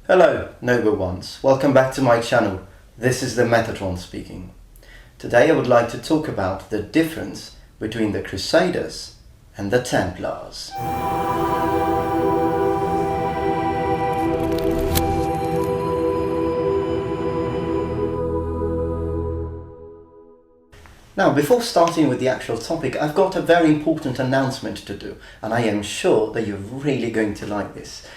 Hello, noble ones. Welcome back to my channel. This is the Metatron speaking. Today I would like to talk about the difference between the Crusaders and the Templars. Now, before starting with the actual topic, I've got a very important announcement to do, and I am sure that you're really going to like this.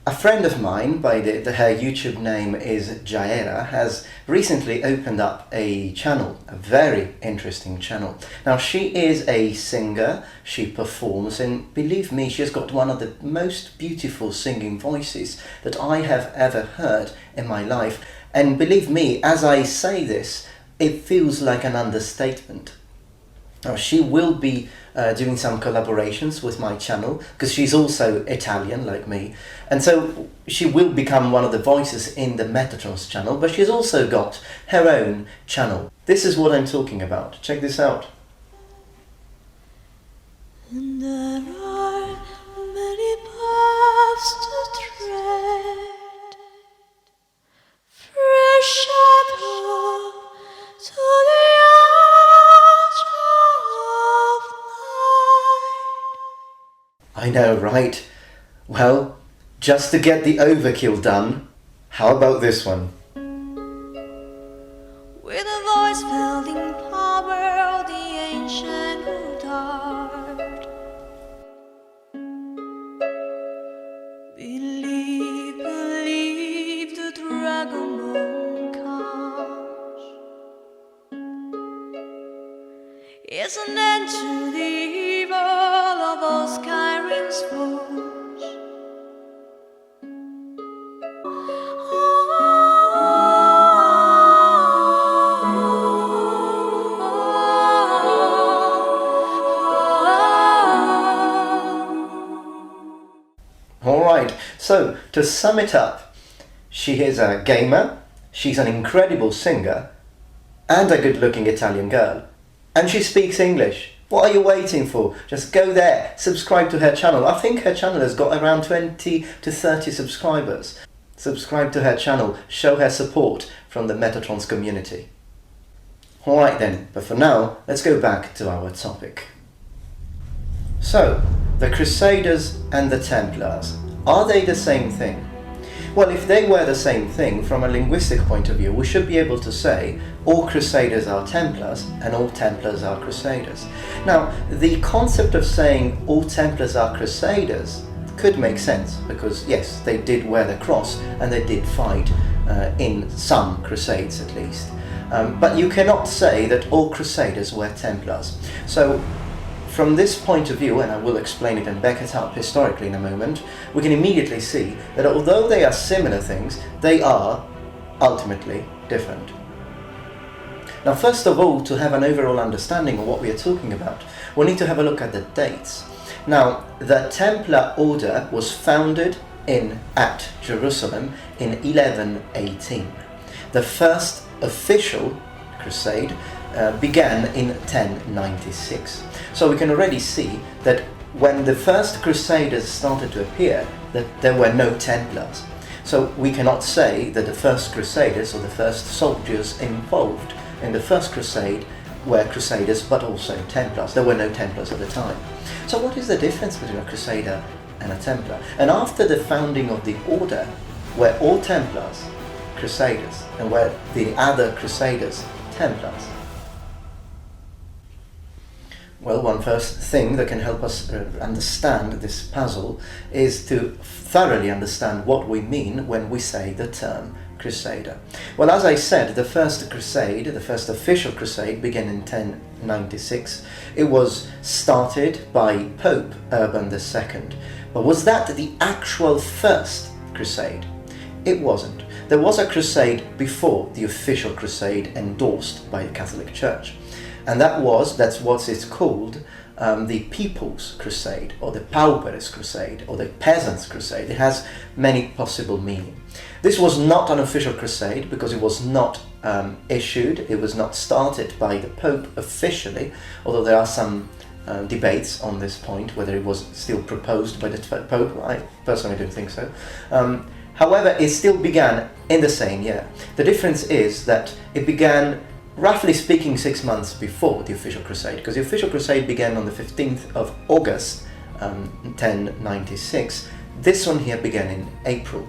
A friend of mine, by her YouTube name is Jaera, has recently opened up a channel, a very interesting channel. Now, she is a singer, she performs, and believe me, she's got one of the most beautiful singing voices that I have ever heard in my life. And believe me, as I say this, it feels like an understatement. Now, she will be doing some collaborations with my channel because she's also Italian like me, and so she will become one of the voices in the Metatron's channel, but she's also got her own channel. This is what I'm talking about. Check this out. And there are many paths to tread, fresh shadow to the edge of night. I know, right? Well, just to get the overkill done, how about this one? With a voice filled in power, the ancient would art. Believe, believe the dragon bone comes. It's an end to the evil of all Skyrim's foes. Alright, so to sum it up, she is a gamer, she's an incredible singer, and a good-looking Italian girl. And she speaks English. What are you waiting for? Just go there, subscribe to her channel. I think her channel has got around 20 to 30 subscribers. Subscribe to her channel, show her support from the Metatron's community. Alright then, but for now, let's go back to our topic. So, the Crusaders and the Templars, are they the same thing? Well, if they were the same thing, from a linguistic point of view, we should be able to say all Crusaders are Templars and all Templars are Crusaders. Now, the concept of saying all Templars are Crusaders could make sense, because yes, they did wear the cross and they did fight in some Crusades at least. But you cannot say that all Crusaders were Templars. So, from this point of view, and I will explain it and back it up historically in a moment, we can immediately see that although they are similar things, they are ultimately different. Now, first of all, to have an overall understanding of what we are talking about, we need to have a look at the dates. Now, the Templar order was founded at Jerusalem in 1118. The first official crusade began in 1096. So we can already see that when the first Crusaders started to appear, that there were no Templars. So we cannot say that the first Crusaders or the first soldiers involved in the first Crusade were Crusaders but also Templars. There were no Templars at the time. So what is the difference between a Crusader and a Templar? And after the founding of the order, were all Templars Crusaders and were the other Crusaders Templars? Well, one first thing that can help us understand this puzzle is to thoroughly understand what we mean when we say the term Crusader. Well, as I said, the first crusade, the first official crusade, began in 1096. It was started by Pope Urban II. But was that the actual first crusade? It wasn't. There was a crusade before the official crusade endorsed by the Catholic Church. And that's what it's called, the People's Crusade, or the Pauperes Crusade, or the Peasants' Crusade. It has many possible meanings. This was not an official crusade because it was not issued, it was not started by the Pope officially, although there are some debates on this point, whether it was still proposed by the Pope. I personally don't think so. However, it still began in the same year. The difference is that it began, roughly speaking, 6 months before the official crusade, because the official crusade began on the 15th of August, 1096. This one here began in April.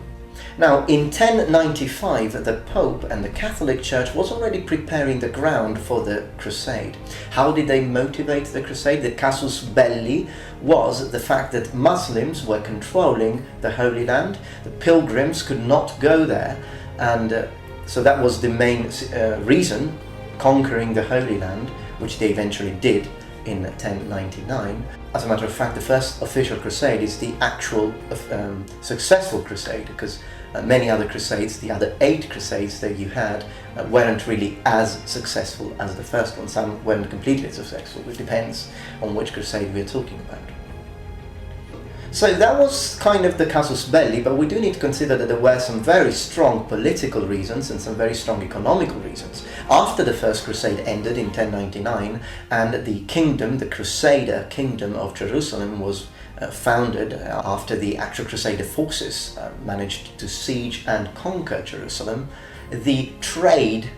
Now, in 1095, the Pope and the Catholic Church was already preparing the ground for the crusade. How did they motivate the crusade? The casus belli was the fact that Muslims were controlling the Holy Land. The pilgrims could not go there, and so that was the main reason, conquering the Holy Land, which they eventually did in 1099. As a matter of fact, the first official crusade is the actual successful crusade, because many other crusades, the other 8 crusades that you had, weren't really as successful as the first one. Some weren't completely successful. It depends on which crusade we're talking about. So that was kind of the casus belli, but we do need to consider that there were some very strong political reasons and some very strong economical reasons. After the First Crusade ended in 1099 and the kingdom, the Crusader kingdom of Jerusalem, was founded after the actual Crusader forces managed to siege and conquer Jerusalem, the trade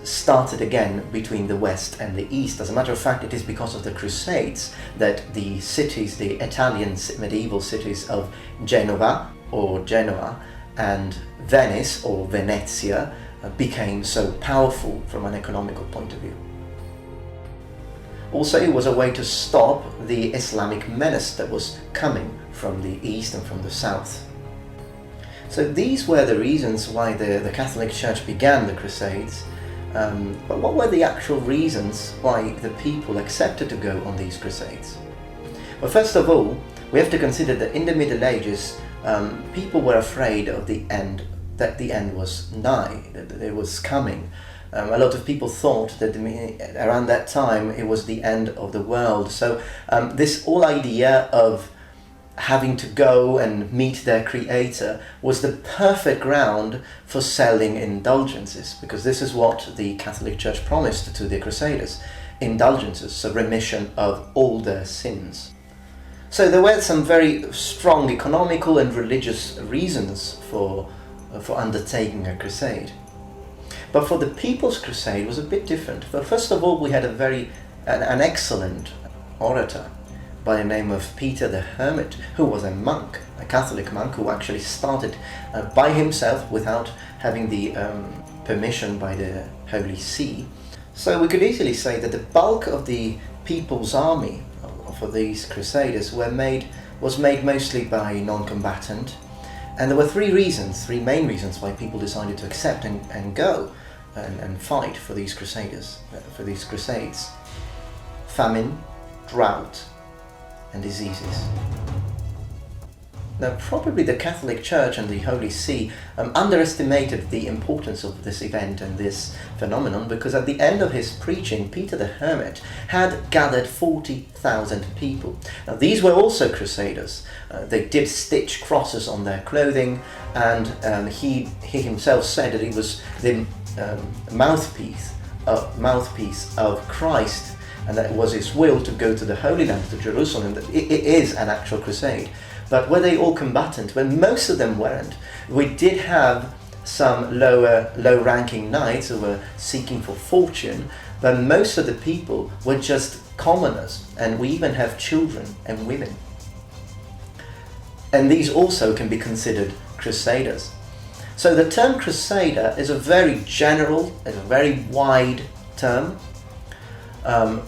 started again between the West and the East. As a matter of fact, it is because of the Crusades that the cities, the Italian medieval cities of Genova or Genoa and Venice or Venezia became so powerful from an economical point of view. Also, it was a way to stop the Islamic menace that was coming from the East and from the South. So these were the reasons why the Catholic Church began the Crusades. But what were the actual reasons why the people accepted to go on these crusades? Well, first of all, we have to consider that in the Middle Ages, people were afraid of the end, that the end was nigh, that it was coming. A lot of people thought that around that time it was the end of the world. So this whole idea of having to go and meet their creator was the perfect ground for selling indulgences, because this is what the Catholic Church promised to the Crusaders: indulgences, so remission of all their sins. So there were some very strong economical and religious reasons for undertaking a crusade. But for the People's Crusade it was a bit different. But first of all, we had an excellent orator by the name of Peter the Hermit, who was a monk, a Catholic monk, who actually started by himself without having the permission by the Holy See. So we could easily say that the bulk of the People's Army for these Crusaders was made mostly by non-combatant, and there were three main reasons why people decided to accept and go and fight for these Crusades, for these Crusades: famine, drought, and diseases. Now, probably the Catholic Church and the Holy See underestimated the importance of this event and this phenomenon, because at the end of his preaching, Peter the Hermit had gathered 40,000 people. Now, these were also Crusaders. They did stitch crosses on their clothing, and he himself said that he was the mouthpiece of Christ, and that it was his will to go to the Holy Land, to Jerusalem. That it is an actual crusade. But were they all combatant? Well, most of them weren't. We did have some low-ranking knights who were seeking for fortune, but most of the people were just commoners, and we even have children and women. And these also can be considered crusaders. So the term crusader is a very general, a very wide term.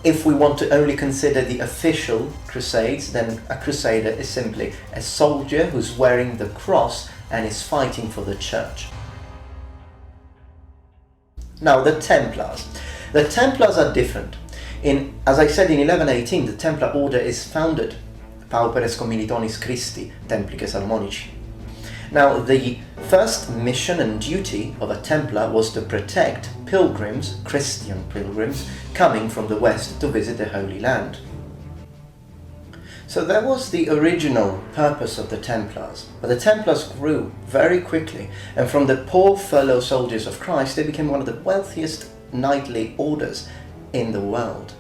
If we want to only consider the official crusades, then a crusader is simply a soldier who's wearing the cross and is fighting for the church. Now, the Templars. The Templars are different. As I said, in 1118, the Templar order is founded, Pauperes Commilitonis Christi, Templices Salmonici. Now, the first mission and duty of a Templar was to protect pilgrims, Christian pilgrims, coming from the West to visit the Holy Land. So that was the original purpose of the Templars. But the Templars grew very quickly, and from the poor fellow soldiers of Christ, they became one of the wealthiest knightly orders in the world.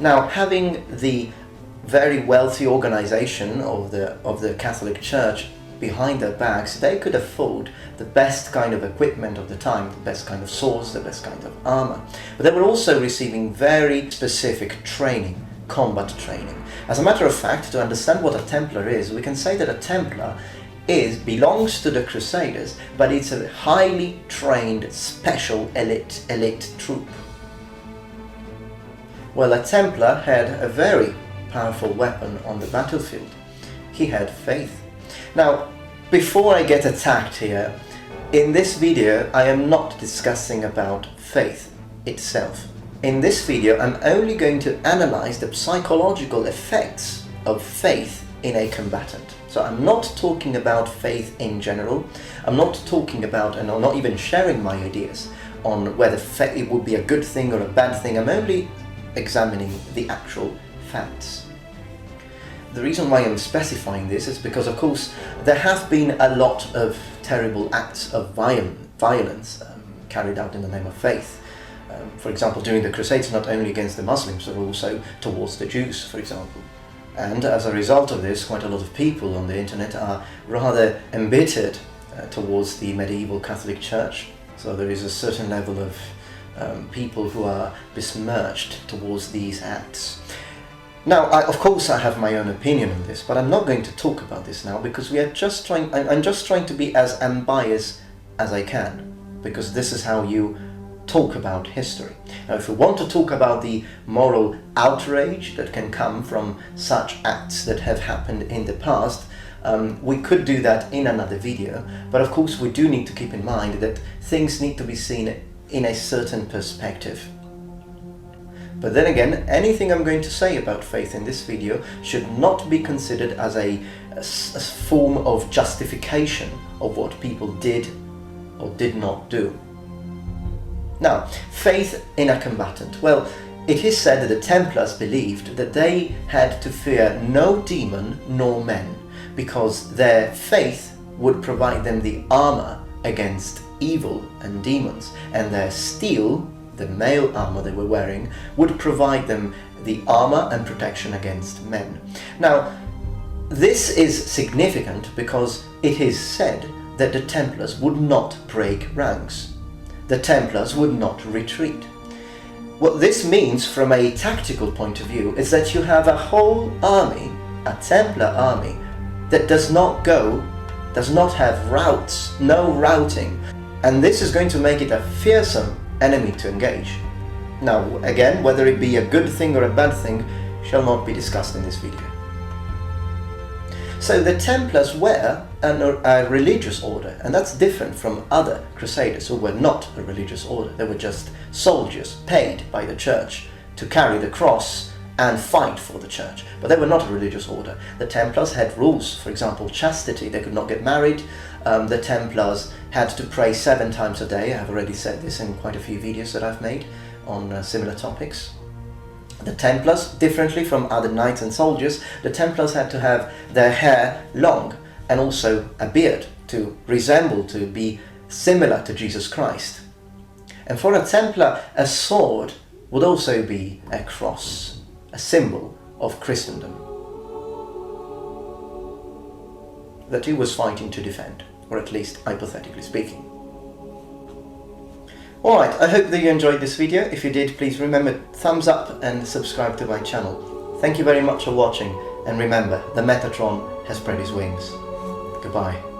Now, having the very wealthy organization of the Catholic Church behind their backs, they could afford the best kind of equipment of the time, the best kind of swords, the best kind of armor. But they were also receiving very specific training, combat training. As a matter of fact, to understand what a Templar is, we can say that a Templar belongs to the Crusaders, but it's a highly trained, special elite troop. Well, a Templar had a very powerful weapon on the battlefield. He had faith. Now, before I get attacked here, in this video I am not discussing about faith itself. In this video I'm only going to analyze the psychological effects of faith in a combatant. So I'm not talking about faith in general. I'm not talking about, and I'm not even sharing my ideas on whether it would be a good thing or a bad thing. I'm only examining the actual facts. The reason why I'm specifying this is because, of course, there have been a lot of terrible acts of violence carried out in the name of faith. For example, during the Crusades, not only against the Muslims, but also towards the Jews, for example. And as a result of this, quite a lot of people on the internet are rather embittered towards the medieval Catholic Church. So there is a certain level of people who are besmirched towards these acts. Now, of course I have my own opinion on this, but I'm not going to talk about this now because I'm just trying to be as unbiased as I can, because this is how you talk about history. Now, if we want to talk about the moral outrage that can come from such acts that have happened in the past, we could do that in another video, but of course we do need to keep in mind that things need to be seen in a certain perspective. But then again, anything I'm going to say about faith in this video should not be considered as a form of justification of what people did or did not do. Now, faith in a combatant. Well, it is said that the Templars believed that they had to fear no demon nor men, because their faith would provide them the armor against evil and demons, and their steel, the mail armor they were wearing, would provide them the armor and protection against men. Now, this is significant because it is said that the Templars would not break ranks. The Templars would not retreat. What this means from a tactical point of view is that you have a whole army, a Templar army, that does not have routes, no routing, and this is going to make it a fearsome enemy to engage. Now, again, whether it be a good thing or a bad thing shall not be discussed in this video. So the Templars were a religious order, and that's different from other Crusaders who were not a religious order. They were just soldiers paid by the church to carry the cross and fight for the church, but they were not a religious order. The Templars had rules, for example, chastity. They could not get married. The Templars had to pray 7 times a day. I have already said this in quite a few videos that I've made on similar topics. The Templars, differently from other knights and soldiers, the Templars had to have their hair long and also a beard to be similar to Jesus Christ. And for a Templar, a sword would also be a cross, a symbol of Christendom that he was fighting to defend, or at least hypothetically speaking. Alright, I hope that you enjoyed this video. If you did, please remember thumbs up and subscribe to my channel. Thank you very much for watching, and remember, the Metatron has spread his wings. Goodbye.